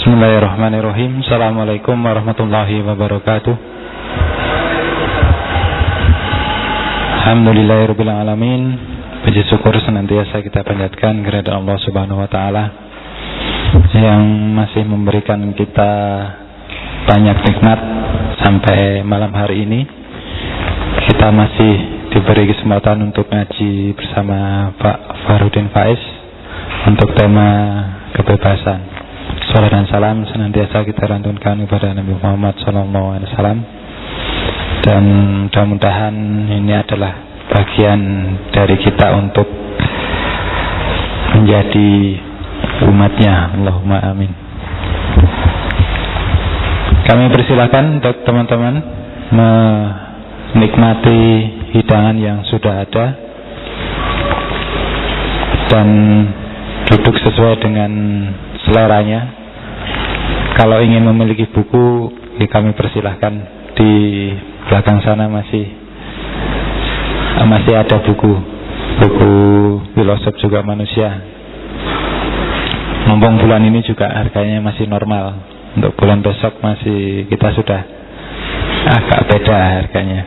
Bismillahirrahmanirrahim. Assalamualaikum warahmatullahi wabarakatuh. Alhamdulillahirabbil alamin. Puji syukur senantiasa kita panjatkan kehadirat Allah Subhanahu wa taala yang masih memberikan kita banyak nikmat sampai malam hari ini. Kita masih diberi kesempatan untuk ngaji bersama Pak Farudin Faiz untuk tema kebebasan. Salam dan salam senantiasa kita lantunkan kepada Nabi Muhammad SAW. Dan mudah-mudahan ini adalah bagian dari kita untuk menjadi umatnya. Allahumma amin. Kami persilakan untuk teman-teman menikmati hidangan yang sudah ada dan duduk sesuai dengan seleranya. Kalau ingin memiliki buku, ya kami persilahkan. Di belakang sana masih ada buku filosof juga manusia. Mumpung bulan ini juga harganya masih normal. Untuk bulan besok masih kita sudah agak beda harganya.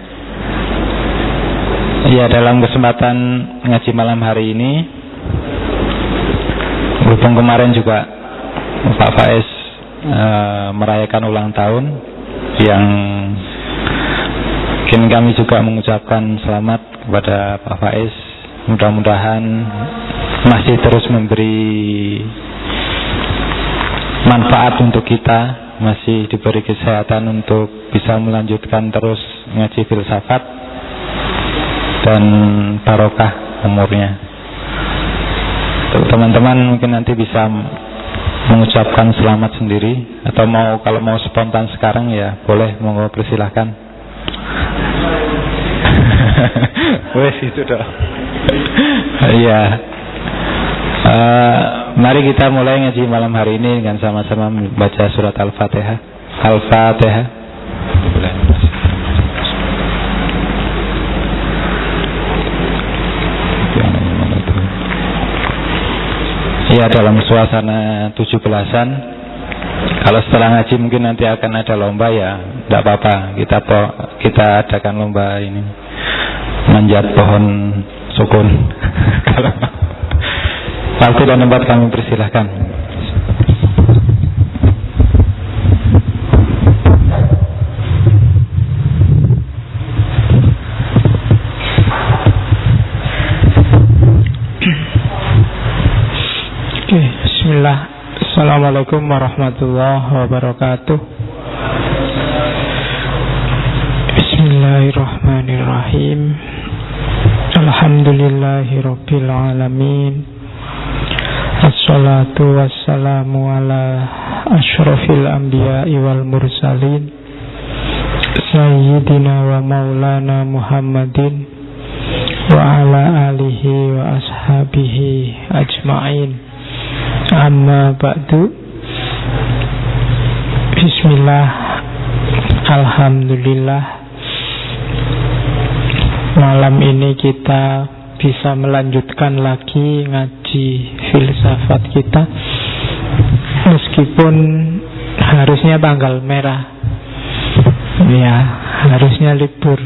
Ya, dalam kesempatan ngaji malam hari ini, berhubung kemarin juga Pak Faiz merayakan ulang tahun, yang mungkin kami juga mengucapkan selamat kepada Pak Faiz. Mudah-mudahan masih terus memberi manfaat untuk kita, masih diberi kesehatan untuk bisa melanjutkan terus ngaji filsafat dan barokah umurnya. Untuk teman-teman mungkin nanti bisa mengucapkan selamat sendiri, atau kalau mau spontan sekarang ya boleh, monggo persilahkan. Wes itu dong. Iya. Mari kita mulai ngaji malam hari ini dengan sama-sama membaca surat Al-Fatihah. Al-Fatihah. Ya, dalam suasana 17-an. Kalau setelah ngaji mungkin nanti akan ada lomba, ya tidak apa-apa, kita adakan lomba ini, manjat pohon sukun. Waktu dan tempat kami persilahkan. Assalamualaikum warahmatullahi wabarakatuh. Bismillahirrahmanirrahim. Alhamdulillahirabbil alamin. Assalatu wassalamu ala asyrafil anbiya'i wal mursalin Sayyidina wa maulana Muhammadin wa ala alihi wa ashabihi ajma'in. Amma ba'du. Bismillah. Alhamdulillah, malam ini kita bisa melanjutkan lagi ngaji filsafat kita, meskipun harusnya tanggal merah. Ya, harusnya libur.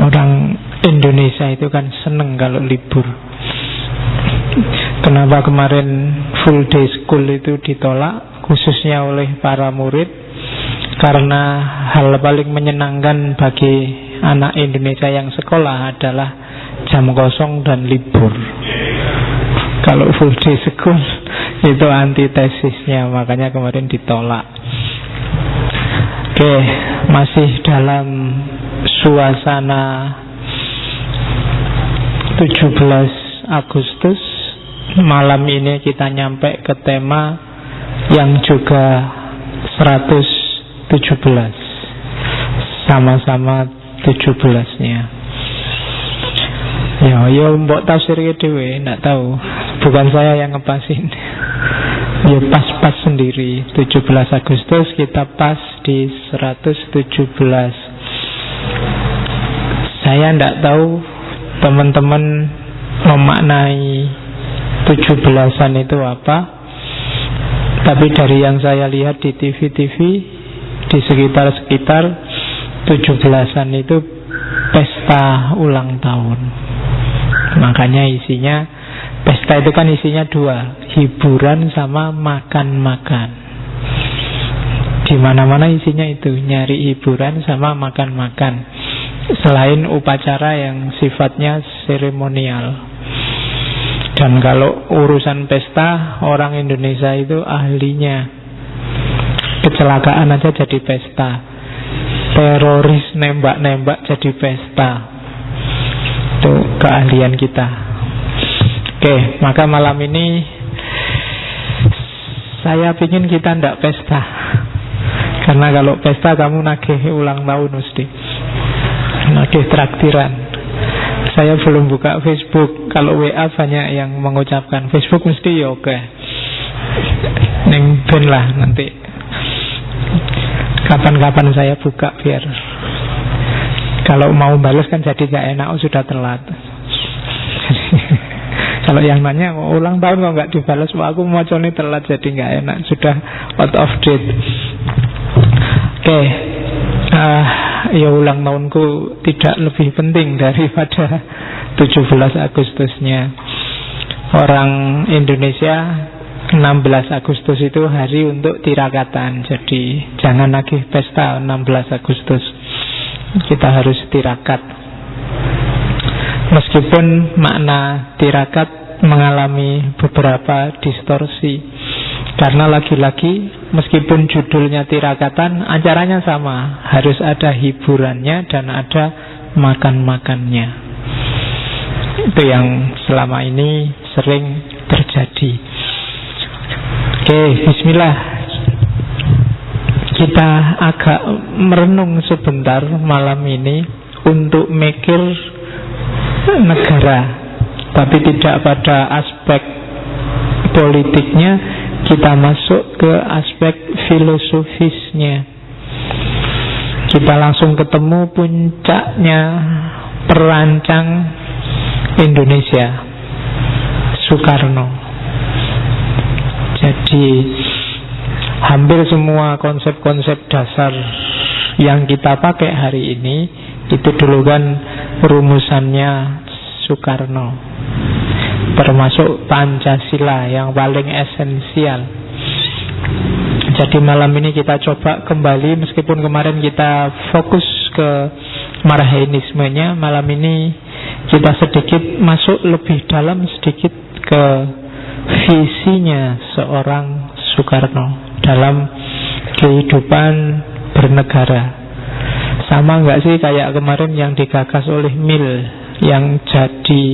Orang Indonesia itu kan seneng kalau libur. Kenapa kemarin full day school itu ditolak, khususnya oleh para murid? Karena hal paling menyenangkan bagi anak Indonesia yang sekolah adalah jam kosong dan libur. Kalau full day school itu antitesisnya, makanya kemarin ditolak. Oke, masih dalam suasana 17 Agustus. Malam ini kita nyampe ke tema yang juga 117. Sama-sama 17-nya. Ya mbok tafsir dhewe, ndak tahu. Bukan saya yang ngepasin. Ya pas-pas sendiri. 17 Agustus kita pas di 117. Saya ndak tahu teman-teman memaknai 17-an itu apa. Tapi dari yang saya lihat di TV-TV, di sekitar-sekitar 17-an itu pesta ulang tahun. Makanya isinya, pesta itu kan isinya dua, hiburan sama makan-makan. Di mana-mana isinya itu, nyari hiburan sama makan-makan. Selain upacara yang sifatnya seremonial. Dan kalau urusan pesta, orang Indonesia itu ahlinya. Kecelakaan aja jadi pesta, teroris nembak-nembak jadi pesta. Itu keahlian kita. Oke, maka malam ini saya ingin kita ndak pesta. Karena kalau pesta kamu nagih ulang tahun mesti, nagih traktiran. Saya belum buka Facebook. Kalau WA banyak yang mengucapkan. Facebook mesti ya oke. Neng ben lah nanti. Kapan-kapan saya buka biar kalau mau balas kan jadi gak enak. Oh sudah telat. Kalau yang nanya ulang tahun kok gak dibalas, wah aku mau coba telat jadi gak enak. Sudah out of date. Oke, ya ulang tahunku tidak lebih penting daripada 17 Agustusnya. Orang Indonesia 16 Agustus itu hari untuk tirakatan. Jadi jangan lagi pesta 16 Agustus. Kita harus tirakat. Meskipun makna tirakat mengalami beberapa distorsi. Karena lagi-lagi meskipun judulnya tirakatan, acaranya sama. Harus ada hiburannya dan ada makan-makannya. Itu yang selama ini sering terjadi. Oke, bismillah. Kita agak merenung sebentar malam ini untuk mikir negara, tapi tidak pada aspek politiknya. Kita masuk ke aspek filosofisnya. Kita langsung ketemu puncaknya perancang Indonesia, Soekarno. Jadi hampir semua konsep-konsep dasar yang kita pakai hari ini itu dulu kan rumusannya Soekarno, termasuk Pancasila yang paling esensial. Jadi malam ini kita coba kembali, meskipun kemarin kita fokus ke marxismenya, malam ini kita sedikit masuk lebih dalam sedikit ke visinya seorang Soekarno dalam kehidupan bernegara. Sama nggak sih kayak kemarin yang digagas oleh Mill, yang jadi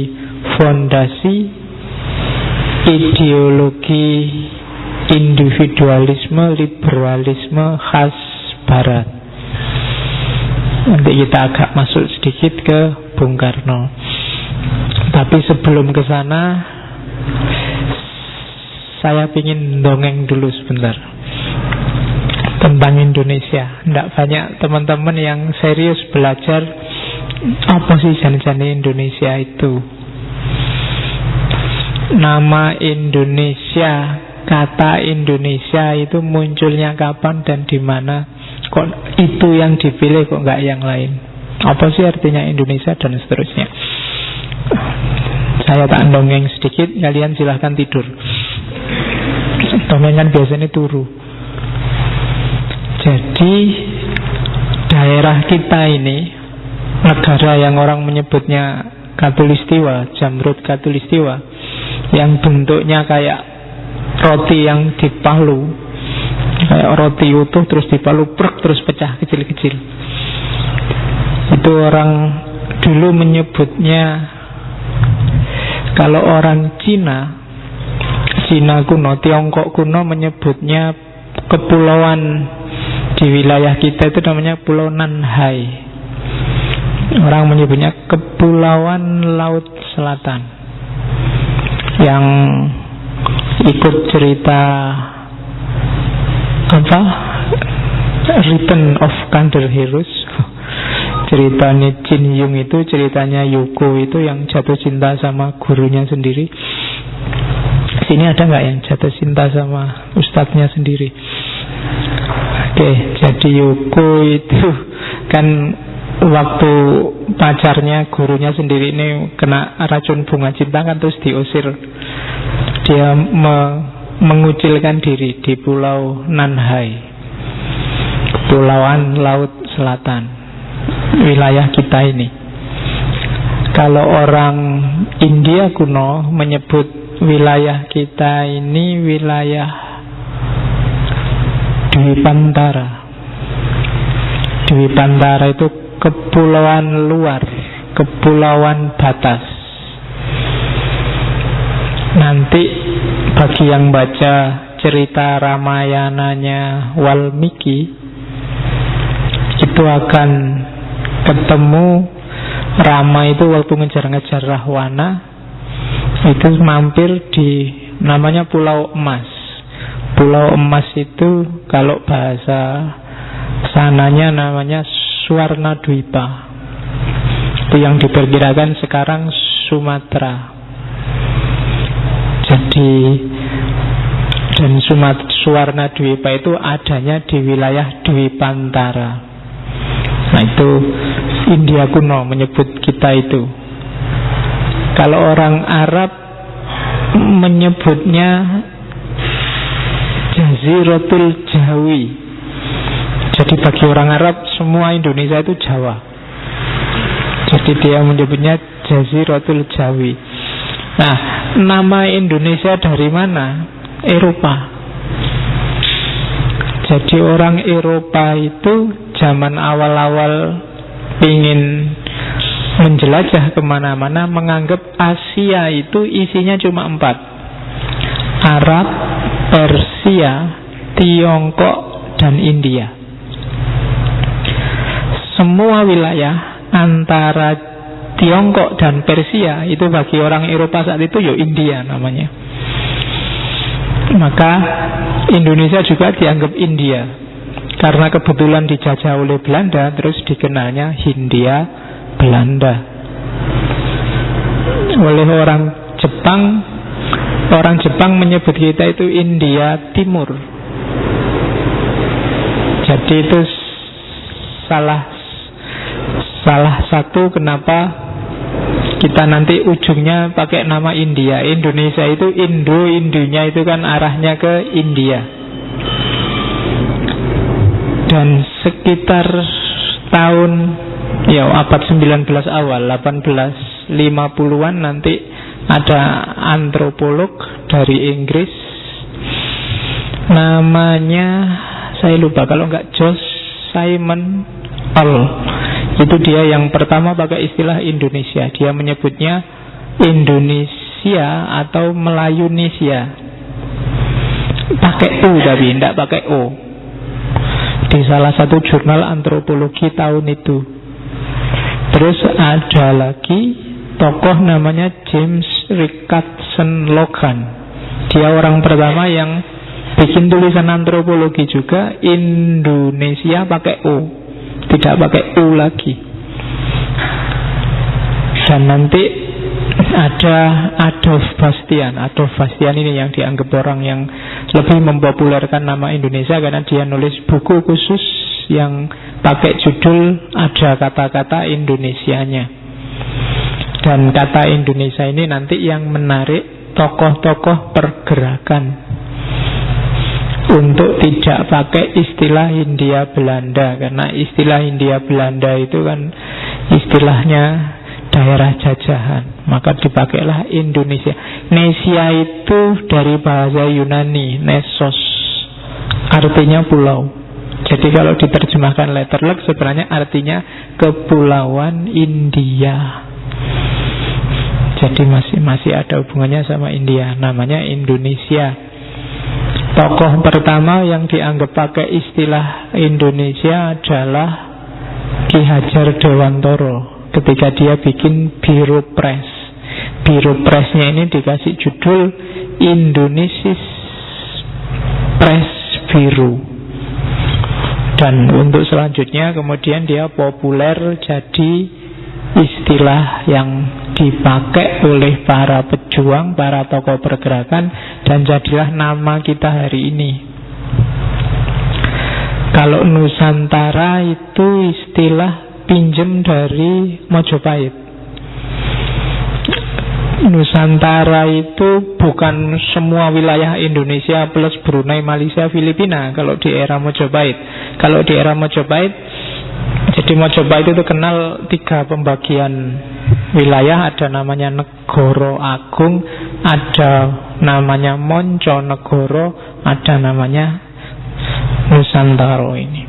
fondasi ideologi individualisme, liberalisme khas Barat. Nanti kita agak masuk sedikit ke Bung Karno. Tapi sebelum ke sana, saya ingin dongeng dulu sebentar tentang Indonesia. Tidak banyak teman-teman yang serius belajar apa sih jane-jane Indonesia itu. Nama Indonesia, kata Indonesia itu munculnya kapan dan di mana? Kok itu yang dipilih, kok nggak yang lain? Apa sih artinya Indonesia dan seterusnya? Saya tak dongeng sedikit, kalian silahkan tidur. Dongeng kan biasanya turu. Jadi daerah kita ini, negara yang orang menyebutnya Katulistiwa, Jamrud Katulistiwa, yang bentuknya kayak roti yang dipalu, kayak roti utuh terus dipalu, prek, terus pecah kecil-kecil. Itu orang dulu menyebutnya, kalau orang Cina kuno, Tiongkok kuno menyebutnya kepulauan di wilayah kita itu namanya Pulau Nanhai. Orang menyebutnya Kepulauan Laut Selatan. Yang ikut cerita apa? Return of Kandel Heroes. Ceritanya Jin Yung itu, ceritanya Yuko itu yang jatuh cinta sama gurunya sendiri. Sini ada nggak yang jatuh cinta sama ustadznya sendiri? Oke, jadi Yuko itu kan waktu pacarnya, gurunya sendiri ini kena racun bunga cinta kan, terus diusir. Dia mengucilkan diri di Pulau Nanhai, Kepulauan Laut Selatan, wilayah kita ini. Kalau orang India kuno menyebut wilayah kita ini wilayah Dwipantara. Dwipantara itu kepulauan luar, kepulauan batas. Nanti bagi yang baca cerita Ramayananya Walmiki itu akan ketemu Rama itu waktu ngejar-ngejar Rahwana itu mampir di namanya Pulau Emas. Pulau Emas itu kalau bahasa sananya namanya Swarnadwipa. Itu yang diperkirakan sekarang Sumatera. Jadi dan Swarnadwipa itu adanya di wilayah Dwipantara. Nah itu India kuno menyebut kita itu. Kalau orang Arab menyebutnya Jaziratul Jawi. Jadi bagi orang Arab semua Indonesia itu Jawa. Jadi dia menyebutnya Jaziratul Jawi. Nah, nama Indonesia dari mana? Eropa. Jadi orang Eropa itu zaman awal-awal ingin menjelajah kemana-mana, menganggap Asia itu isinya cuma 4: Arab, Persia, Tiongkok, dan India. Semua wilayah antara Tiongkok dan Persia itu bagi orang Eropa saat itu ya India namanya. Maka Indonesia juga dianggap India karena kebetulan dijajah oleh Belanda, terus dikenalnya Hindia Belanda. Oleh orang Jepang menyebut kita itu India Timur. Jadi itu salah satu kenapa kita nanti ujungnya pakai nama India. Indonesia itu Indonya itu kan arahnya ke India. Dan sekitar tahun abad 19 awal, 1850-an nanti ada antropolog dari Inggris namanya saya lupa, kalau enggak Josh Simon All. Itu dia yang pertama pakai istilah Indonesia. Dia menyebutnya Indonesia atau Melayunesia. Pakai U tapi tidak pakai O. Di salah satu jurnal antropologi tahun itu. Terus ada lagi tokoh namanya James Richardson Logan. Dia orang pertama yang bikin tulisan antropologi juga, Indonesia pakai O, tidak pakai U lagi. Dan nanti ada Adolf Bastian ini yang dianggap orang yang lebih mempopulerkan nama Indonesia karena dia nulis buku khusus yang pakai judul ada kata-kata Indonesianya. Dan kata Indonesia ini nanti yang menarik tokoh-tokoh pergerakan untuk tidak pakai istilah Hindia Belanda, karena istilah Hindia Belanda itu kan istilahnya daerah jajahan, maka dipakailah Indonesia. Nesia itu dari bahasa Yunani, Nesos, artinya pulau. Jadi kalau diterjemahkan letterlock sebenarnya artinya kepulauan India. Jadi masih ada hubungannya sama India, namanya Indonesia. Tokoh pertama yang dianggap pakai istilah Indonesia adalah Ki Hajar Dewantoro ketika dia bikin Biro Press. Biro Pressnya ini dikasih judul Indonesis Press Bureau. Dan untuk selanjutnya kemudian dia populer jadi istilah yang dipakai oleh para pejuang, para tokoh pergerakan dan jadilah nama kita hari ini. Kalau Nusantara itu istilah pinjem dari Mojopahit. Nusantara itu bukan semua wilayah Indonesia plus Brunei, Malaysia, Filipina kalau di era Mojopahit. Kalau di era Mojopahit, jadi Mojopahit itu kenal 3 pembagian wilayah. Ada namanya Negoro Agung, ada namanya Monconegoro, ada namanya Nusantara ini.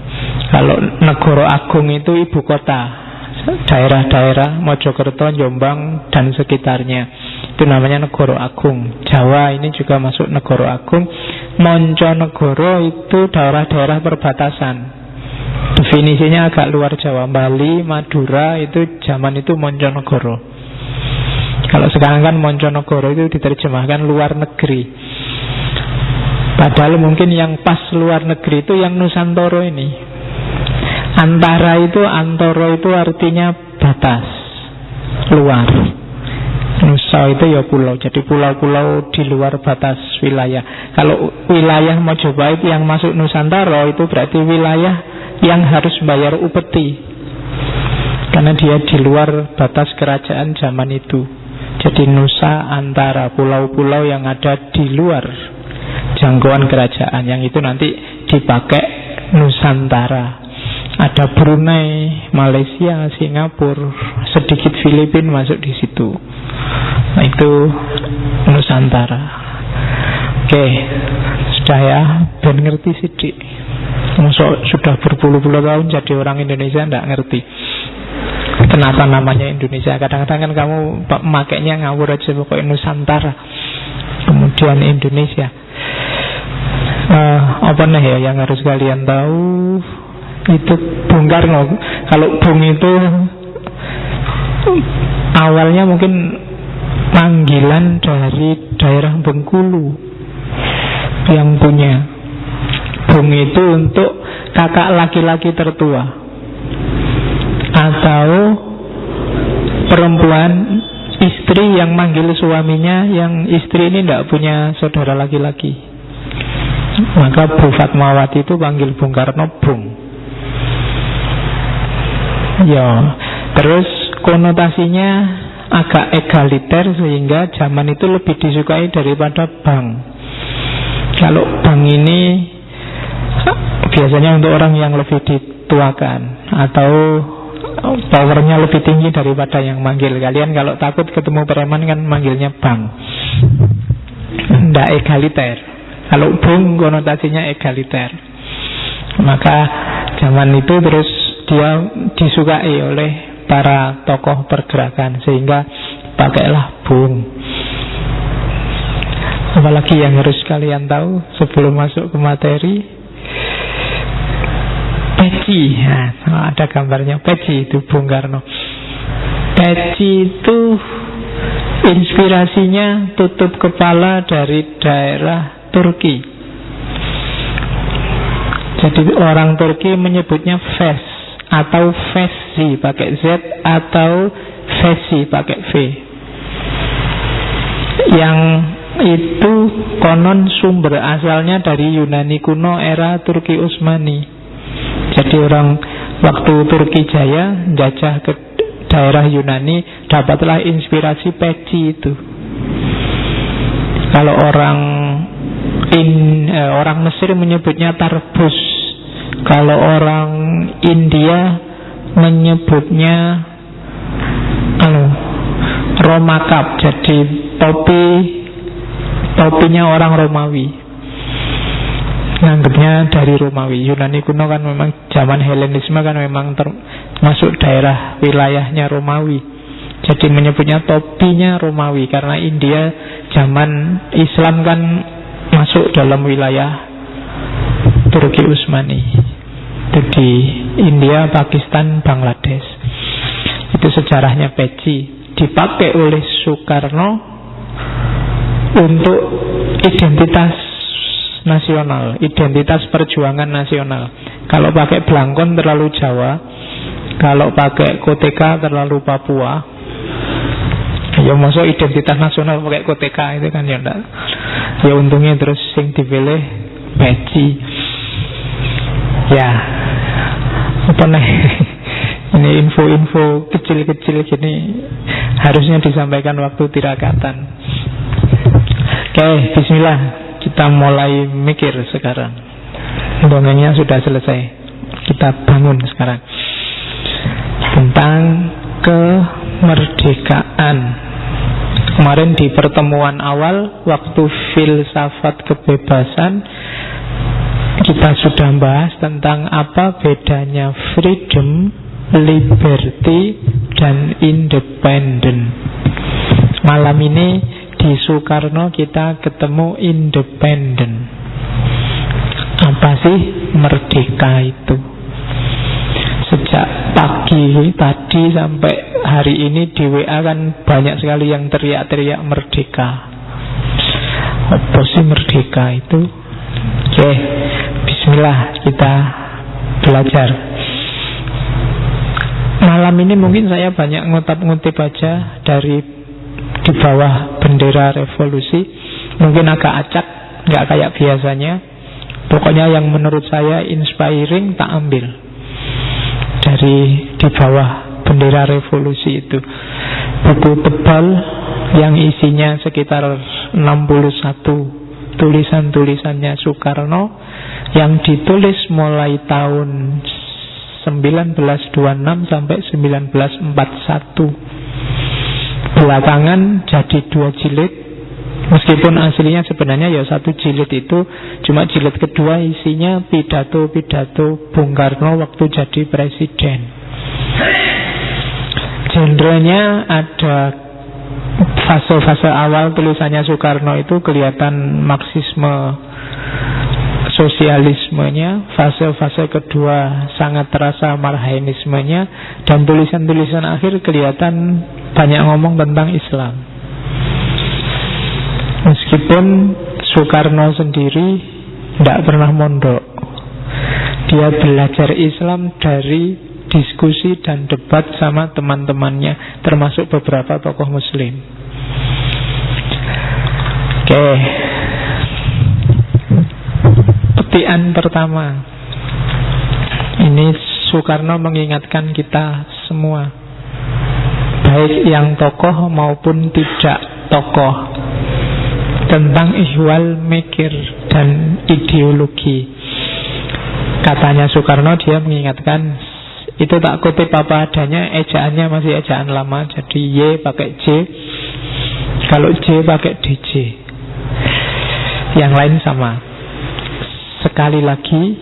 Kalau Negoro Agung itu ibu kota, daerah-daerah Mojokerto, Jombang dan sekitarnya, itu namanya Negoro Agung. Jawa ini juga masuk Negoro Agung. Monconegoro itu daerah-daerah perbatasan, definisinya agak luar Jawa. Bali, Madura itu zaman itu Monconegoro. Kalau sekarang kan Monconegoro itu diterjemahkan luar negeri, padahal mungkin yang pas luar negeri itu yang Nusantara ini. Antara itu, antoro itu artinya batas, luar. Nusa itu ya pulau, jadi pulau-pulau di luar batas wilayah. Kalau wilayah Mojopahit yang masuk Nusantara itu berarti wilayah yang harus bayar upeti, karena dia di luar batas kerajaan zaman itu. Jadi Nusa Antara, pulau-pulau yang ada di luar jangkauan kerajaan, yang itu nanti dipakai Nusantara. Ada Brunei, Malaysia, Singapura, sedikit Filipina masuk di situ. Nah, itu Nusantara. Oke, sudah ya, ben ngerti sidik. Sudah berpuluh-puluh tahun jadi orang Indonesia tidak ngerti kenapa namanya Indonesia. Kadang-kadang kan kamu makainya ngawur aja, pokoknya Nusantara, kemudian Indonesia. Apa nih ya yang harus kalian tahu? Itu Bung Karno. Kalau Bung itu awalnya mungkin panggilan dari daerah Bengkulu yang punya. Bung itu untuk kakak laki-laki tertua atau perempuan istri yang manggil suaminya, yang istri ini tidak punya saudara laki-laki. Maka Bu Fatmawati itu panggil Bung Karno Bung. Ya, terus konotasinya agak egaliter sehingga zaman itu lebih disukai daripada bank. Kalau bank ini biasanya untuk orang yang lebih dituakan atau powernya lebih tinggi daripada yang manggil. Kalian kalau takut ketemu preman kan manggilnya bank, tidak egaliter. Kalau bung konotasinya egaliter. Maka zaman itu terus dia disukai oleh para tokoh pergerakan sehingga pakailah bung. Apalagi yang harus kalian tahu sebelum masuk ke materi? Peci. Nah, ada gambarnya peci itu Bung Karno. Peci itu inspirasinya tutup kepala dari daerah Turki. Jadi orang Turki menyebutnya fes atau fesi pakai Z atau fesi pakai V. Yang itu konon sumber asalnya dari Yunani kuno era Turki Utsmani. Jadi orang waktu Turki Jaya jajah ke daerah Yunani, dapatlah inspirasi peci itu. Kalau orang Mesir menyebutnya tarbus. Kalau orang India menyebutnya romakap. Jadi topinya orang Romawi, nganggapnya dari Romawi. Yunani kuno kan memang zaman Helenisme kan memang termasuk daerah wilayahnya Romawi. Jadi menyebutnya topinya Romawi karena India zaman Islam kan masuk dalam wilayah Turki Utsmani. Itu di India, Pakistan, Bangladesh. Itu sejarahnya peci. Dipakai oleh Soekarno untuk identitas nasional, identitas perjuangan nasional. Kalau pakai belangkon terlalu Jawa, kalau pakai koteka terlalu Papua. Ya maksud identitas nasional pakai koteka itu kan ya enggak. Ya untungnya terus sing dipilih Peci. Ya, apa nih? Ini info-info kecil-kecil gini harusnya disampaikan waktu tirakatan. Oke, bismillah. Kita mulai mikir sekarang. Dongengnya sudah selesai. Kita bangun sekarang. Tentang kemerdekaan. Kemarin di pertemuan awal, waktu filsafat kebebasan, kita sudah bahas tentang apa bedanya freedom, liberty, dan independent. Malam ini di Soekarno kita ketemu independent. Apa sih merdeka itu? Sejak pagi tadi sampai hari ini di WA kan banyak sekali yang teriak-teriak merdeka. Apa sih merdeka itu? Oke, bismillah kita belajar. Malam ini mungkin saya banyak ngutip-ngutip aja dari di bawah bendera revolusi. Mungkin agak acak, gak kayak biasanya. Pokoknya yang menurut saya inspiring tak ambil dari di bawah bendera revolusi itu. Buku tebal yang isinya sekitar 61 tulisan-tulisannya Soekarno yang ditulis mulai tahun 1926 sampai 1941. Belakangan jadi 2 jilid. Meskipun aslinya sebenarnya ya 1 jilid itu, cuma jilid kedua isinya pidato-pidato Bung Karno waktu jadi presiden. Genrenya ada fase-fase awal tulisannya Soekarno itu kelihatan Marxisme sosialismenya, fase-fase kedua sangat terasa marxismenya, dan tulisan-tulisan akhir kelihatan banyak ngomong tentang Islam. Meskipun Soekarno sendiri tidak pernah mondok, dia belajar Islam dari diskusi dan debat sama teman-temannya, termasuk beberapa tokoh Muslim. Oke, petian pertama. Ini Soekarno mengingatkan kita semua, baik yang tokoh maupun tidak tokoh, tentang ihwal mikir dan ideologi. Katanya Soekarno, dia mengingatkan, itu tak kutip apa adanya, ejaannya masih ejaan lama, jadi Y pakai J, kalau J pakai DJ, yang lain sama. Sekali lagi,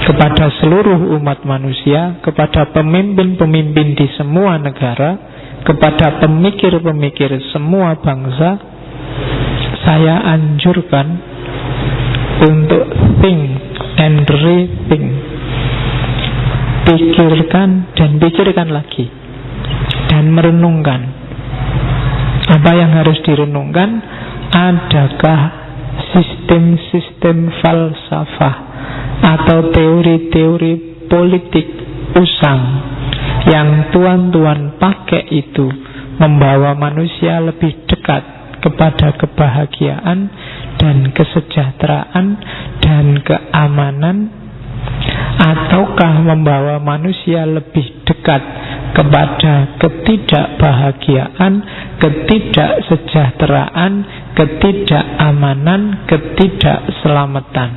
kepada seluruh umat manusia, kepada pemimpin-pemimpin di semua negara, kepada pemikir-pemikir semua bangsa, saya anjurkan untuk think and rethink. Pikirkan dan pikirkan lagi, dan merenungkan. Apa yang harus direnungkan? Adakah sistem-sistem falsafah atau teori-teori politik usang yang tuan-tuan pakai itu membawa manusia lebih dekat kepada kebahagiaan dan kesejahteraan dan keamanan, ataukah membawa manusia lebih dekat kepada ketidakbahagiaan, ketidaksejahteraan, ketidakamanan, ketidakselamatan.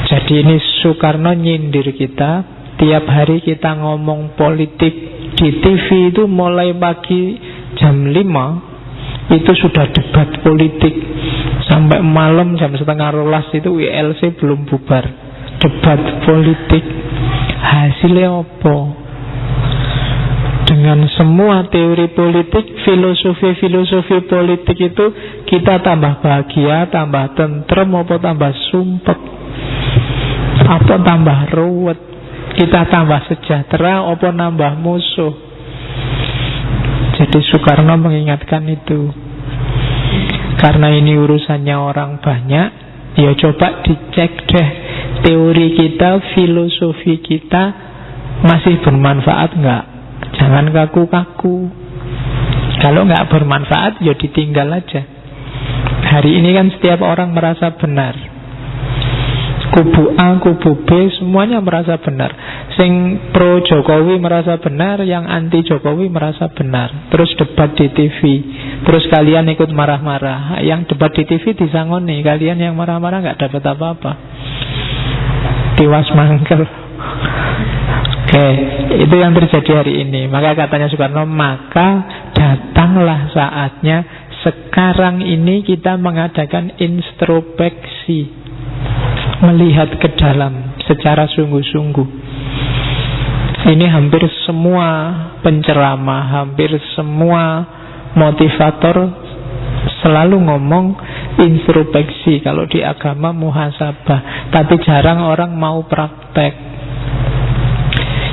Jadi ini Soekarno nyindir kita. Tiap hari kita ngomong politik di TV itu mulai pagi jam 5 itu sudah debat politik, sampai malam jam 11:30 itu WLC belum bubar, debat politik. Hasilnya apa? Dengan semua teori politik, filosofi politik itu, kita tambah bahagia, tambah tentrem, apa tambah sumpek, apa tambah ruwet? Kita tambah sejahtera, apa nambah musuh? Jadi Soekarno mengingatkan itu. Karena ini urusannya orang banyak, ya coba dicek deh, teori kita, filosofi kita masih bermanfaat enggak? Jangan kaku-kaku. Kalau nggak bermanfaat, ya ditinggal aja. Hari ini kan setiap orang merasa benar. Kubu A, kubu B, semuanya merasa benar. Sing pro Jokowi merasa benar, yang anti Jokowi merasa benar. Terus debat di TV, terus kalian ikut marah-marah. Yang debat di TV disangoni, kalian yang marah-marah nggak dapat apa-apa. Tiwas mangkel. Oke, itu yang terjadi hari ini. Maka katanya Soekarno, maka datanglah saatnya sekarang ini kita mengadakan introspeksi, melihat ke dalam secara sungguh-sungguh. Ini hampir semua penceramah, hampir semua motivator selalu ngomong introspeksi. Kalau di agama muhasabah, tapi jarang orang mau praktek.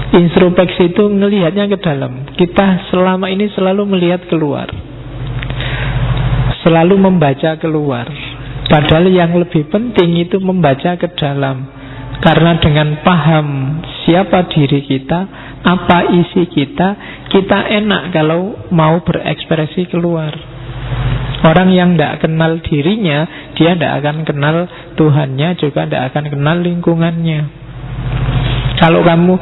Introspeksi itu melihatnya ke dalam. Kita selama ini selalu melihat keluar, selalu membaca keluar. Padahal yang lebih penting itu membaca ke dalam. Karena dengan paham siapa diri kita, apa isi kita, kita enak kalau mau berekspresi keluar. Orang yang tidak kenal dirinya, dia tidak akan kenal Tuhannya, juga tidak akan kenal lingkungannya. Kalau kamu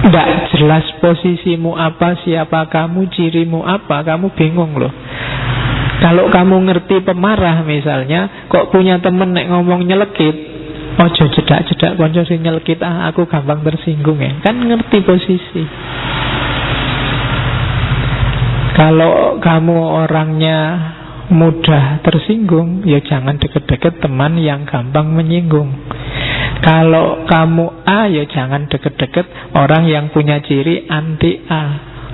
tidak jelas posisimu apa, siapa kamu, cirimu apa, kamu bingung loh. Kalau kamu ngerti pemarah misalnya, kok punya temen nek ngomong nyelekit, ojo jedak-jedak konco sing nyelekit, aku gampang tersinggung ya. Kan ngerti posisi. Kalau kamu orangnya mudah tersinggung, ya jangan deket-deket teman yang gampang menyinggung. Kalau kamu A, ya jangan deket-deket orang yang punya ciri anti A.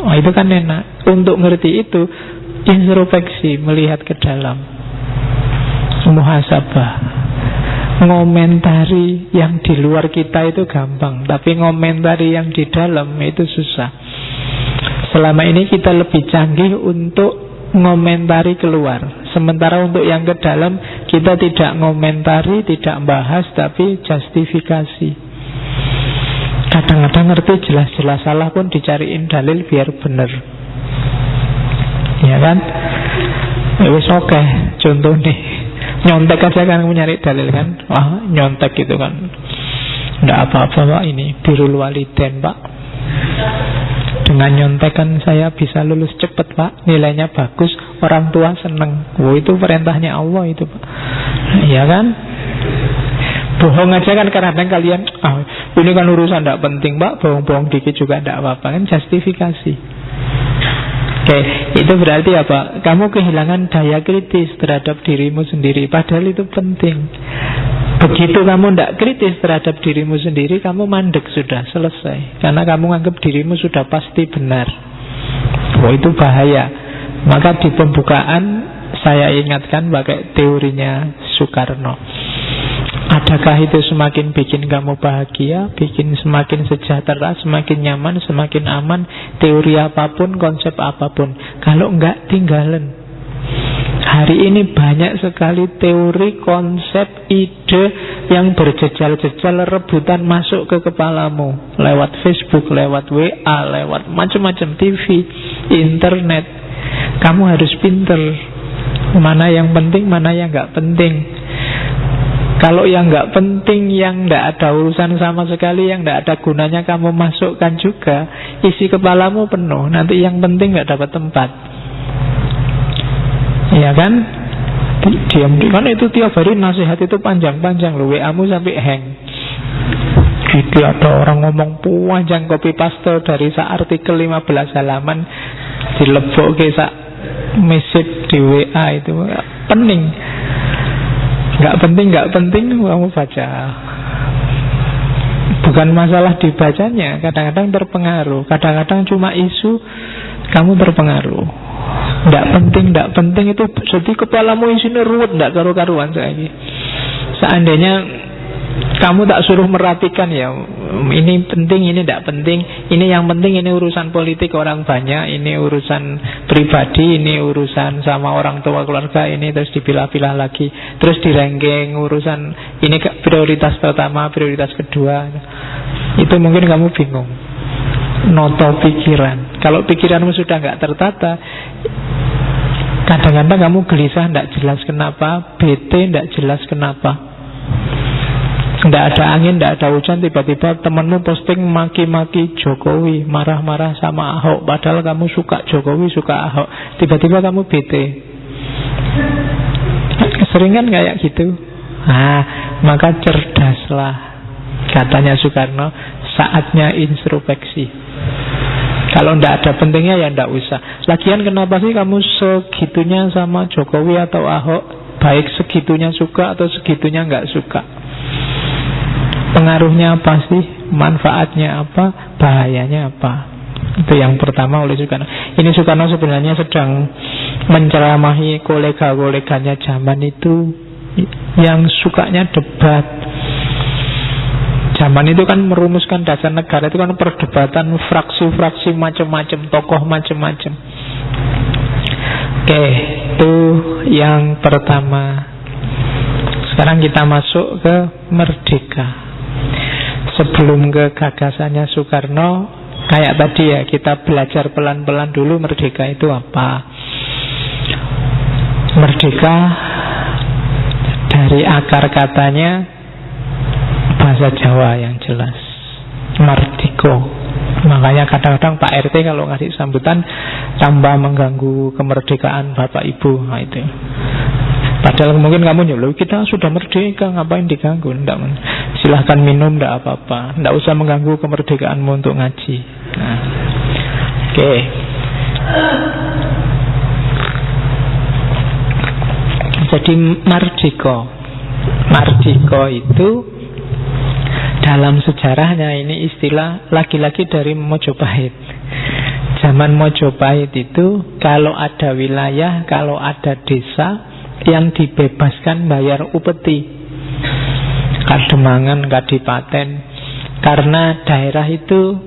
Oh, itu kan enak. Untuk ngerti itu, introspeksi, melihat ke dalam, muhasabah. Ngomentari yang di luar kita itu gampang, tapi ngomentari yang di dalam itu susah. Selama ini kita lebih canggih untuk ngomentari keluar, sementara untuk yang ke dalam kita tidak ngomentari, tidak bahas, tapi justifikasi. Kadang-kadang ngerti jelas-jelas salah pun dicariin dalil biar bener. Ya kan? Wis oke, contoh nih, nyontek aja kan kamu nyari dalil kan? Wah, nyontek gitu kan, nggak apa-apa Pak, ini birrul walidain Pak. Dengan nyontek kan saya bisa lulus cepat Pak, nilainya bagus, orang tua seneng. Wah, itu perintahnya Allah itu Pak. Ya kan? Bohong aja kan kadang-kadang kalian, ini kan urusan tidak penting Pak, bohong-bohong dikit juga tidak apa-apa, kan justifikasi. Oke, itu berarti apa? Kamu kehilangan daya kritis terhadap dirimu sendiri, padahal itu penting. Begitu kamu tidak kritis terhadap dirimu sendiri, kamu mandek sudah, selesai. Karena kamu anggap dirimu sudah pasti benar. Oh, itu bahaya. Maka di pembukaan saya ingatkan pakai teorinya Soekarno. Adakah itu semakin bikin kamu bahagia, bikin semakin sejahtera, semakin nyaman, semakin aman, teori apapun, konsep apapun? Kalau enggak, tinggalan. Hari ini banyak sekali teori, konsep, ide yang berjejal-jejal rebutan masuk ke kepalamu lewat Facebook, lewat WA, lewat macam-macam TV, internet. Kamu harus pinter mana yang penting, mana yang nggak penting. Kalau yang nggak penting, yang nggak ada urusan sama sekali, yang nggak ada gunanya kamu masukkan juga, isi kepalamu penuh. Nanti yang penting nggak dapat tempat. Ya kan? Diam kan itu tiap hari nasihat itu panjang-panjang loh, WA-mu sampai hang. Jadi ada orang ngomong panjang, copy paste dari artikel 15 halaman dilebok ke message di WA itu pening. Nggak penting kamu baca. Bukan masalah dibacanya, kadang-kadang terpengaruh, kadang-kadang cuma isu kamu terpengaruh. Tidak penting itu jadi kepalamu isinya ruwet, tidak karu-karuan lagi. Seandainya kamu tak suruh merapikan ya, ini penting, ini tidak penting, ini yang penting, ini urusan politik orang banyak, ini urusan pribadi, ini urusan sama orang tua keluarga, ini terus dipilah-pilah lagi, terus di-ranking urusan ini prioritas pertama, prioritas kedua. Itu mungkin kamu bingung. Noto pikiran. Kalau pikiranmu sudah nggak tertata, Kadang-kadang kamu gelisah, tidak jelas kenapa, bete, tidak jelas kenapa. Tidak ada angin, tidak ada hujan, tiba-tiba temanmu posting maki-maki Jokowi, marah-marah sama Ahok, padahal kamu suka Jokowi, suka Ahok. Tiba-tiba kamu bete. Sering kan kayak gitu. Maka cerdaslah, katanya Soekarno, saatnya introspeksi. Kalau tidak ada pentingnya ya tidak usah. Lagian kenapa sih kamu segitunya sama Jokowi atau Ahok? Baik segitunya suka atau segitunya nggak suka. Pengaruhnya apa sih? Manfaatnya apa? Bahayanya apa? Itu yang pertama oleh Soekarno. Ini Soekarno sebenarnya sedang menceramahi kolega-koleganya zaman itu yang sukanya debat. Zaman itu kan merumuskan dasar negara itu kan perdebatan fraksi-fraksi macam-macam, tokoh macam-macam. Oke, itu yang pertama. Sekarang kita masuk ke merdeka. Sebelum ke gagasannya Soekarno, kayak tadi ya, kita belajar pelan-pelan dulu merdeka itu apa. Merdeka dari akar katanya bahasa Jawa yang jelas, mardika. Makanya kadang-kadang Pak RT kalau ngasih sambutan tambah mengganggu kemerdekaan Bapak Ibu. Nah itu. Padahal mungkin kamu nyuruh, kita sudah merdeka, ngapain diganggu? Nggak, silahkan minum, nggak apa-apa. Nggak usah mengganggu kemerdekaanmu untuk ngaji. Nah. Oke. Jadi mardika itu dalam sejarahnya ini istilah lagi-lagi dari Mojopahit. Zaman Mojopahit itu kalau ada wilayah, kalau ada desa yang dibebaskan bayar upeti, Kademangan, Kadipaten, karena daerah itu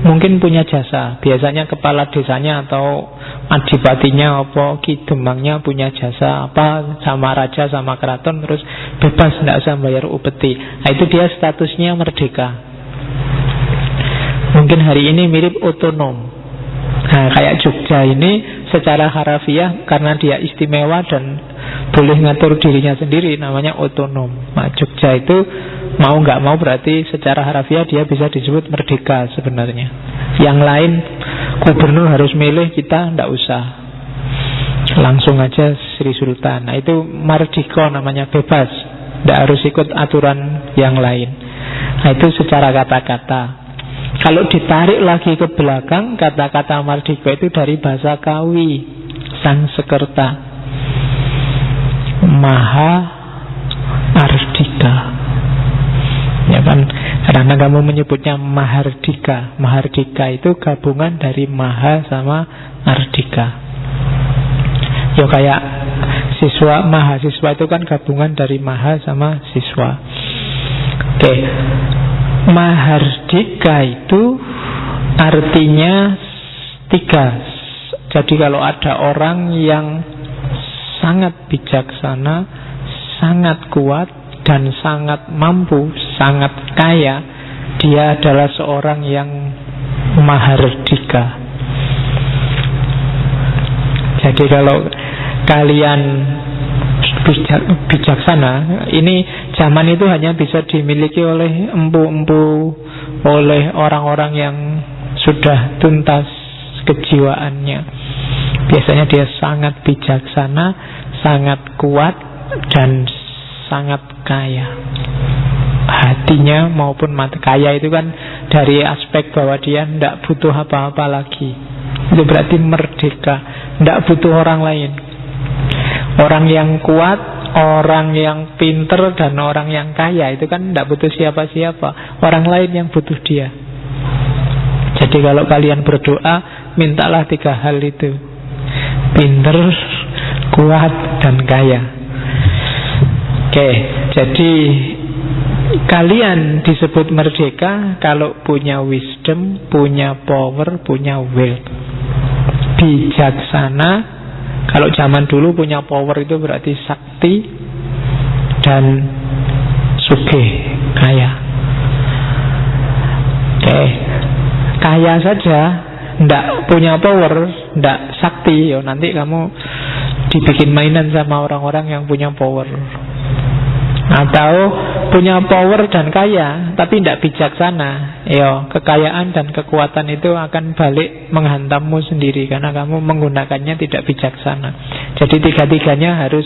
mungkin punya jasa. Biasanya kepala desanya atau adipatinya apa Kidemangnya punya jasa apa sama raja sama keraton, terus bebas, tidak usah bayar upeti. Nah itu dia statusnya merdeka. Mungkin hari ini mirip otonom. Nah kayak Jogja ini secara harafiah karena dia istimewa dan boleh ngatur dirinya sendiri, namanya otonom. Nah Jogja itu mau nggak mau berarti secara harafiah dia bisa disebut merdeka sebenarnya. Yang lain gubernur harus milih, kita nggak usah, langsung aja Sri Sultan. Nah itu mardika namanya, bebas, nggak harus ikut aturan yang lain. Nah itu secara kata-kata. Kalau ditarik lagi ke belakang, kata-kata mardika itu dari bahasa Kawi, Sangsekerta, Maha Ardika. Ya kan, karena kamu menyebutnya Mahardika. Mahardika itu gabungan dari Maha sama Ardika. Ya kayak siswa, mahasiswa itu kan gabungan dari Maha sama siswa. Oke. Mahardika itu artinya 3. Jadi kalau ada orang yang sangat bijaksana, sangat kuat, dan sangat mampu, sangat kaya, dia adalah seorang yang mahardika. Jadi kalau kalian bijaksana, ini zaman itu hanya bisa dimiliki oleh empu-empu, oleh orang-orang yang sudah tuntas kejiwaannya. Biasanya dia sangat bijaksana, sangat kuat, dan sangat kaya. Hatinya maupun mata. Kaya itu kan dari aspek bahwa dia tidak butuh apa-apa lagi. Itu berarti merdeka, tidak butuh orang lain. Orang yang kuat, orang yang pinter, dan orang yang kaya itu kan tidak butuh siapa-siapa. Orang lain yang butuh dia. Jadi kalau kalian berdoa, mintalah 3 hal itu: pinter, kuat, dan kaya. Oke, jadi kalian disebut merdeka kalau punya wisdom, punya power, punya will. Bijaksana. Kalau zaman dulu punya power itu berarti sakti, dan sugih, kaya. Oke, kaya saja, ndak punya power, ndak sakti, yo nanti kamu dibikin mainan sama orang-orang yang punya power. Atau punya power dan kaya tapi tidak bijaksana. Kekayaan dan kekuatan itu akan balik menghantammu sendiri karena kamu menggunakannya tidak bijaksana. Jadi tiga-tiganya harus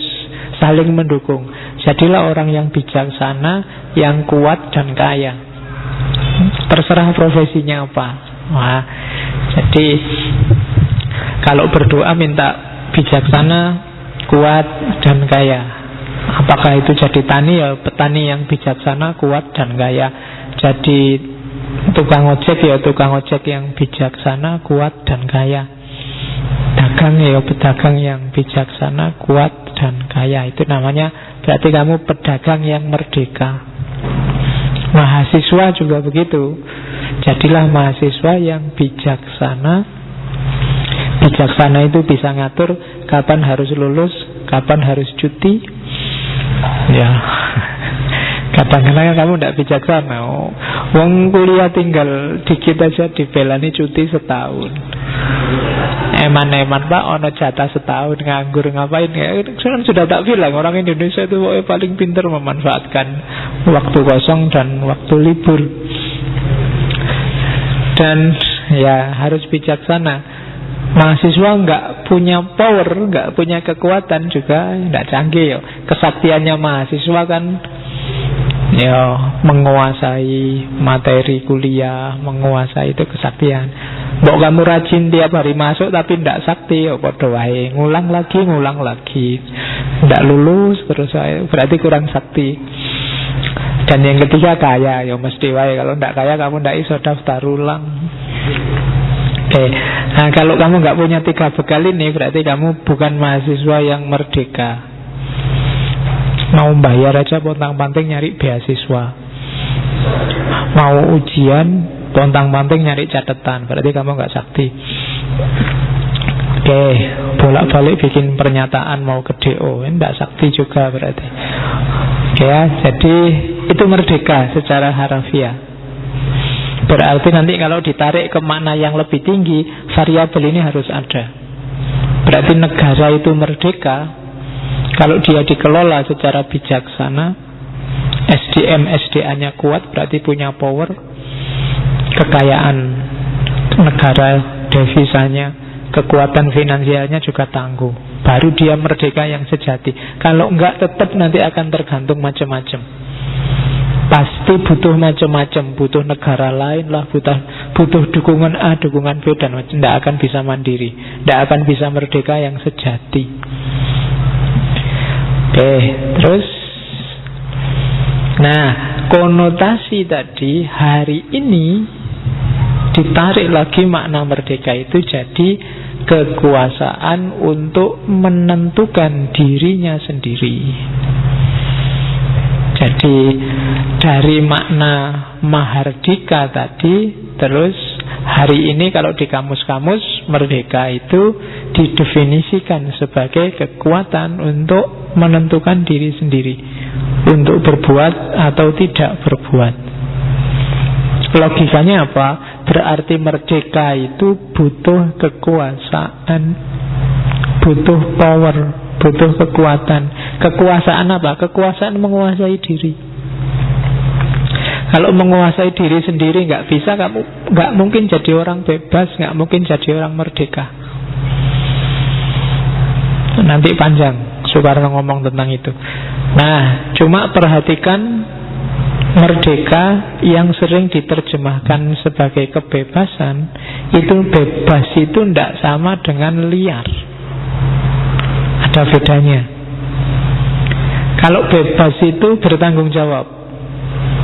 saling mendukung. Jadilah orang yang bijaksana, yang kuat dan kaya. Terserah profesinya apa. Jadi kalau berdoa minta bijaksana, kuat dan kaya. Apakah itu jadi tani? Ya petani yang bijaksana, kuat dan kaya. Jadi tukang ojek ya tukang ojek yang bijaksana, kuat dan kaya. Dagang ya pedagang yang bijaksana, kuat dan kaya. Itu namanya berarti kamu pedagang yang merdeka. Mahasiswa juga begitu. Jadilah mahasiswa yang bijaksana. Bijaksana itu bisa ngatur kapan harus lulus, kapan harus cuti. Ya, kadang-kadang kamu tidak bijaksana. Wong kuliah tinggal dikit aja dibelani cuti setahun. Eman-eman Pak, ono jatah setahun nganggur ngapain ya? Sudah tak bilang orang Indonesia itu paling pintar memanfaatkan waktu kosong dan waktu libur. Dan ya harus bijaksana. Mahasiswa nggak punya power, nggak punya kekuatan juga nggak canggih ya. Kesaktiannya mahasiswa kan ya menguasai materi kuliah, menguasai itu kesaktian. Mbok kamu rajin tiap hari masuk tapi ndak sakti ya padha wae, ngulang lagi ndak lulus terus berarti kurang sakti. Dan yang ketiga kaya ya mesti wae, kalau ndak kaya kamu ndak iso daftar ulang. Oke. Nah kalau kamu nggak punya tiga bekal ini berarti kamu bukan mahasiswa yang merdeka. Mau bayar aja pontang-panting nyari beasiswa, mau ujian pontang-panting nyari catatan, berarti kamu nggak sakti. Oke, bolak-balik bikin pernyataan mau ke DO, nggak sakti juga berarti. Oke ya, jadi itu merdeka secara harafiah. Berarti nanti kalau ditarik ke makna yang lebih tinggi, variabel ini harus ada. Berarti negara itu merdeka kalau dia dikelola secara bijaksana, SDM-SDA-nya kuat, berarti punya power. Kekayaan negara, devisanya, kekuatan finansialnya juga tangguh. Baru dia merdeka yang sejati. Kalau enggak tetap nanti akan tergantung macam-macam. Pasti butuh macam-macam, butuh negara lain lah, butuh dukungan A, dukungan B dan macam. Tidak akan bisa mandiri, tidak akan bisa merdeka yang sejati. Oke, terus, nah konotasi tadi hari ini ditarik lagi makna merdeka itu jadi kekuasaan untuk menentukan dirinya sendiri. Jadi dari makna mahardika tadi, terus hari ini kalau di kamus-kamus merdeka itu didefinisikan sebagai kekuatan untuk menentukan diri sendiri, untuk berbuat atau tidak berbuat. Logikanya apa? Berarti merdeka itu butuh kekuasaan, butuh power, butuh kekuatan. Kekuasaan apa? Kekuasaan menguasai diri. Kalau menguasai diri sendiri nggak bisa, kamu nggak mungkin jadi orang bebas, nggak mungkin jadi orang merdeka. Nanti panjang Soekarno ngomong tentang itu. Nah, cuma perhatikan merdeka yang sering diterjemahkan sebagai kebebasan, itu bebas itu tidak sama dengan liar. Ada bedanya. Kalau bebas itu bertanggung jawab,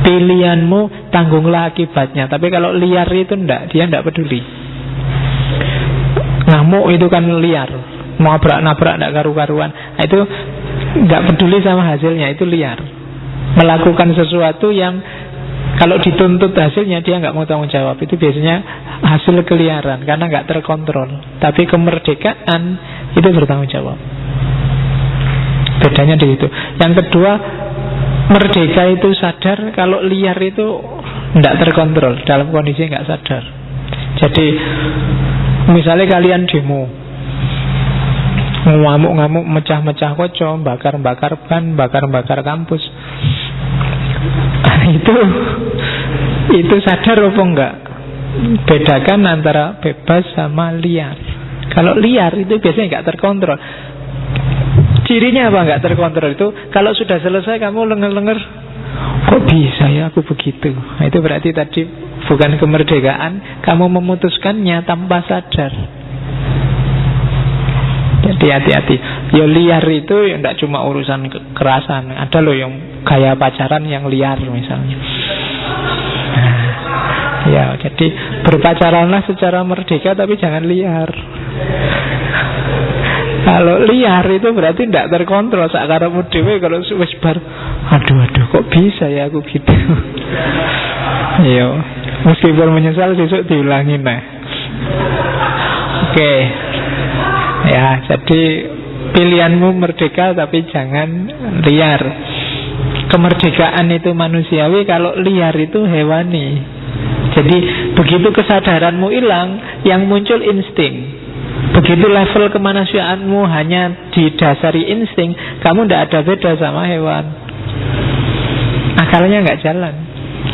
pilihanmu tanggunglah akibatnya. Tapi kalau liar itu enggak, dia enggak peduli. Ngamuk itu kan liar, mau nabrak enggak karu-karuan, itu enggak peduli sama hasilnya, itu liar. Melakukan sesuatu yang kalau dituntut hasilnya dia enggak mau tanggung jawab, itu biasanya hasil keliaran karena enggak terkontrol. Tapi kemerdekaan itu bertanggung jawab. Bedanya di situ. Yang kedua, merdeka itu sadar kalau liar itu tidak terkontrol, dalam kondisi nggak sadar. Jadi misalnya kalian demo, ngamuk-ngamuk, mecah-mecah kaca, bakar-bakar ban, bakar-bakar kampus. Itu sadar apa enggak? Bedakan antara bebas sama liar. Kalau liar itu biasanya enggak terkontrol. Cirinya apa enggak terkontrol itu? Kalau sudah selesai kamu lenger-lenger, kok bisa ya aku begitu? Nah, itu berarti tadi bukan kemerdekaan, kamu memutuskannya tanpa sadar. Jadi hati-hati. Ya liar itu ya enggak cuma urusan kekerasan. Ada loh yang gaya pacaran yang liar misalnya. Nah, ya jadi berpacaranlah secara merdeka tapi jangan liar. Kalau liar itu berarti tidak terkontrol. Sakarepmu dhewe kalau wis bar, aduh kok bisa ya aku gitu. Yo, meskipun menyesal besok diulangi nah. Oke. Ya, jadi pilihanmu merdeka tapi jangan liar. Kemerdekaan itu manusiawi, kalau liar itu hewani. Jadi begitu kesadaranmu hilang, yang muncul insting. Begitu level kemanusiaanmu hanya didasari insting, kamu tidak ada beda sama hewan. Akalnya nggak jalan.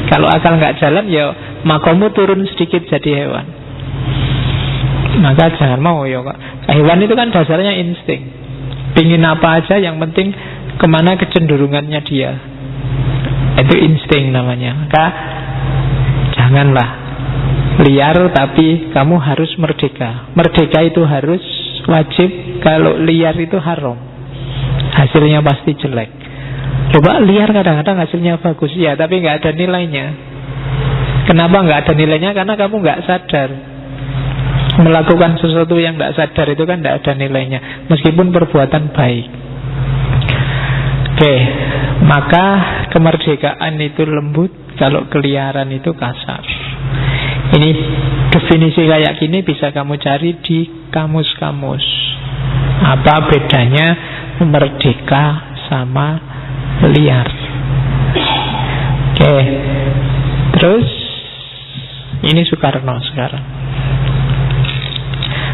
Kalau akal nggak jalan, ya makommu turun sedikit jadi hewan. Maka jangan mau ya Kak. Hewan itu kan dasarnya insting. Pingin apa aja, yang penting kemana kecenderungannya dia. Itu insting namanya. Maka janganlah liar, tapi kamu harus merdeka. Merdeka itu harus wajib. Kalau liar itu haram, hasilnya pasti jelek. Coba liar kadang-kadang hasilnya bagus ya, tapi nggak ada nilainya. Kenapa nggak ada nilainya? Karena kamu nggak sadar. Melakukan sesuatu yang nggak sadar itu kan nggak ada nilainya, meskipun perbuatan baik. Oke, maka kemerdekaan itu lembut, kalau keliaran itu kasar. Ini definisi kayak gini bisa kamu cari di kamus-kamus. Apa bedanya merdeka sama liar? Oke, terus ini Soekarno sekarang.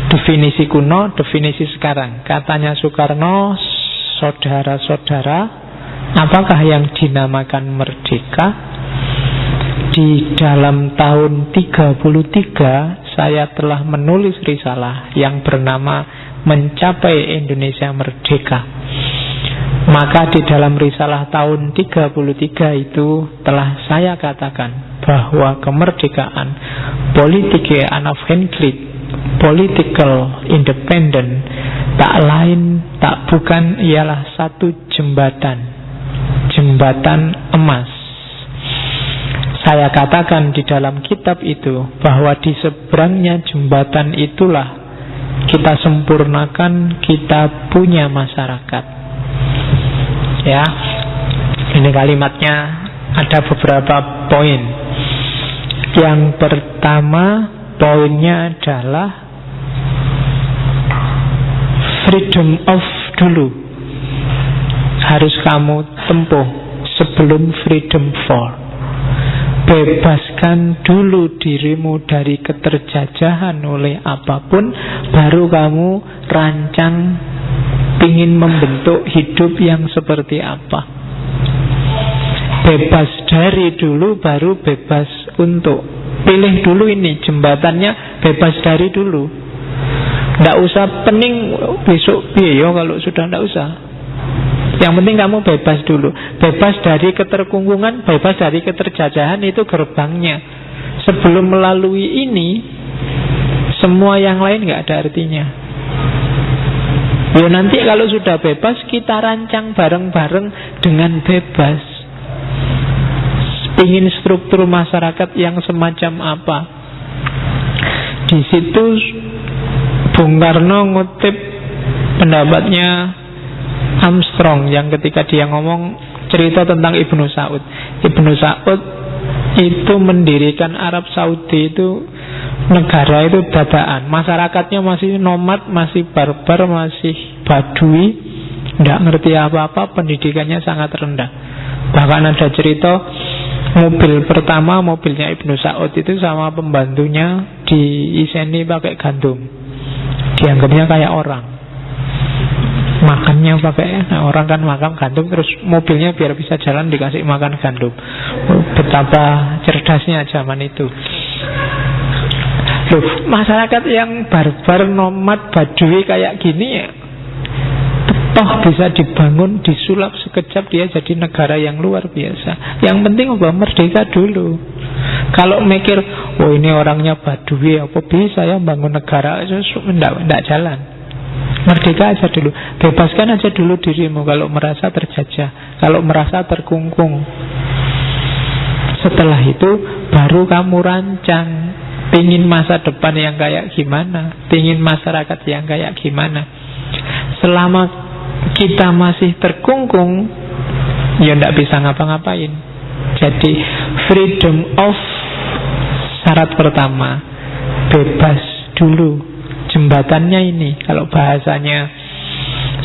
Definisi kuno, definisi sekarang. Katanya Soekarno, saudara-saudara, apakah yang dinamakan merdeka? Di dalam tahun 33 saya telah menulis risalah yang bernama Mencapai Indonesia Merdeka. Maka di dalam risalah tahun 33 itu telah saya katakan bahwa kemerdekaan, politieke unafhankelijk, political independent, tak lain tak bukan ialah satu jembatan emas. Saya katakan di dalam kitab itu bahwa di seberangnya jembatan itulah kita sempurnakan, kita punya masyarakat. Ya, ini kalimatnya ada beberapa poin. Yang pertama, poinnya adalah freedom of dulu harus kamu tempuh sebelum freedom for. Bebaskan dulu dirimu dari keterjajahan oleh apapun, baru kamu rancang ingin membentuk hidup yang seperti apa. Bebas dari dulu, baru bebas untuk. Pilih dulu ini jembatannya, bebas dari dulu. Nggak usah pening besok biaya kalau sudah, nggak usah. Yang penting kamu bebas dulu. Bebas dari keterkungkungan, bebas dari keterjajahan, itu gerbangnya. Sebelum melalui ini, semua yang lain nggak ada artinya. Ya nanti kalau sudah bebas, kita rancang bareng-bareng dengan bebas. Ingin struktur masyarakat yang semacam apa? Di situ Bung Karno ngutip pendapatnya Armstrong yang ketika dia ngomong cerita tentang Ibnu Saud. Ibnu Saud itu mendirikan Arab Saudi itu negara itu dadaan. Masyarakatnya masih nomad, masih barbar, masih badui, tidak ngerti apa-apa, pendidikannya sangat rendah. Bahkan ada cerita mobil pertama, mobilnya Ibnu Saud itu sama pembantunya diiseni pakai gandum. Dianggapnya kayak orang. Makannya pakai, orang kan makan gandum, terus mobilnya biar bisa jalan dikasih makan gandum. Betapa cerdasnya zaman itu. Loh, masyarakat yang barbar, nomad, badui kayak gini ya, toh bisa dibangun, disulap sekejap dia jadi negara yang luar biasa. Yang penting apa? Merdeka dulu. Kalau mikir, oh ini orangnya badui, apa bisa ya bangun negara? Tidak jalan. Merdeka aja dulu. Bebaskan aja dulu dirimu kalau merasa terjajah, kalau merasa terkungkung. Setelah itu baru kamu rancang, pingin masa depan yang kayak gimana, pingin masyarakat yang kayak gimana. Selama kita masih terkungkung, ya tidak bisa ngapa-ngapain. Jadi freedom of syarat pertama, bebas dulu. Jembatannya ini, kalau bahasanya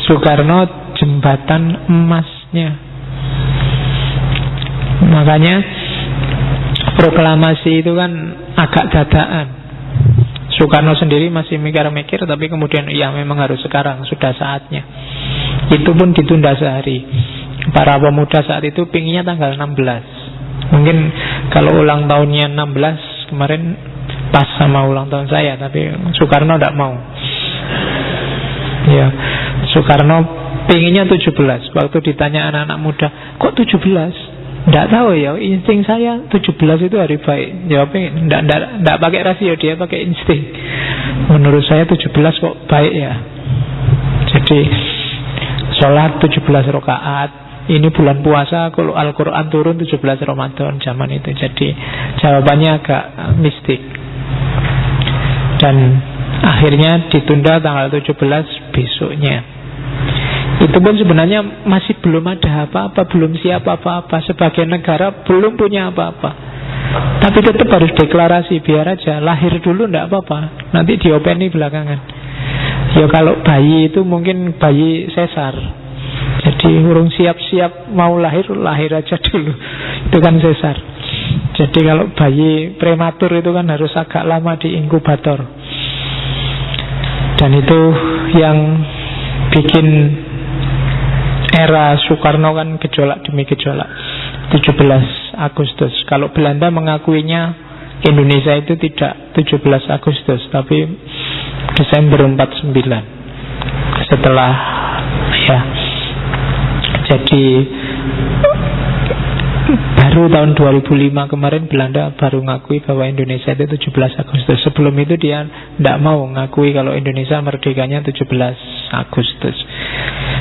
Soekarno, jembatan emasnya. Makanya proklamasi itu kan agak dadakan. Soekarno sendiri masih mikir-mikir, tapi kemudian ya memang harus sekarang, sudah saatnya. Itu pun ditunda sehari. Para pemuda saat itu pinginnya tanggal 16. Mungkin kalau ulang tahunnya 16 kemarin pas sama ulang tahun saya, tapi Soekarno tidak mau. Ya, Soekarno pinginnya 17. Waktu ditanya anak-anak muda, kok 17? Tidak tahu ya, insting saya 17 itu hari baik. Jawabnya tidak pakai rasio, dia pakai insting. Menurut saya 17 kok baik ya. Jadi sholat 17 rakaat. Ini bulan puasa, kalau Al-Quran turun 17 Ramadan zaman itu. Jadi jawabannya agak mistik. Dan akhirnya ditunda tanggal 17 besoknya. Itu pun sebenarnya masih belum ada apa-apa, belum siap apa-apa. Sebagai negara belum punya apa-apa. Tapi tetap harus deklarasi, biar aja lahir dulu tidak apa-apa, nanti diopeni belakangan. Ya kalau bayi itu mungkin bayi sesar, jadi urung siap-siap mau lahir, lahir aja dulu. Itu kan sesar. Jadi kalau bayi prematur itu kan harus agak lama di inkubator. Dan itu yang bikin era Soekarno kan gejolak demi gejolak. 17 Agustus. Kalau Belanda mengakuinya Indonesia itu tidak 17 Agustus, tapi Desember 49. Setelah ya, jadi baru tahun 2005 kemarin Belanda baru ngakui bahwa Indonesia itu 17 Agustus. Sebelum itu dia tidak mau ngakui kalau Indonesia merdekanya 17 Agustus.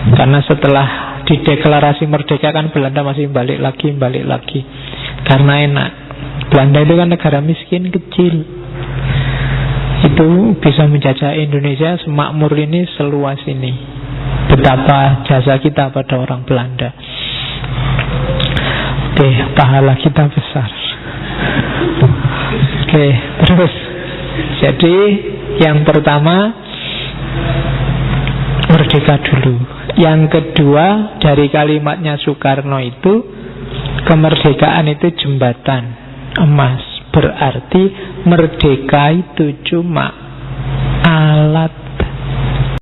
Karena setelah dideklarasi merdeka kan Belanda masih balik lagi. Karena enak. Belanda itu kan negara miskin kecil. Itu bisa menjajah Indonesia semakmur ini, seluas ini. Betapa jasa kita pada orang Belanda. Oke, pahala kita besar. Oke, terus. Jadi yang pertama merdeka dulu. Yang kedua dari kalimatnya Soekarno itu, kemerdekaan itu jembatan emas. Berarti merdeka itu cuma alat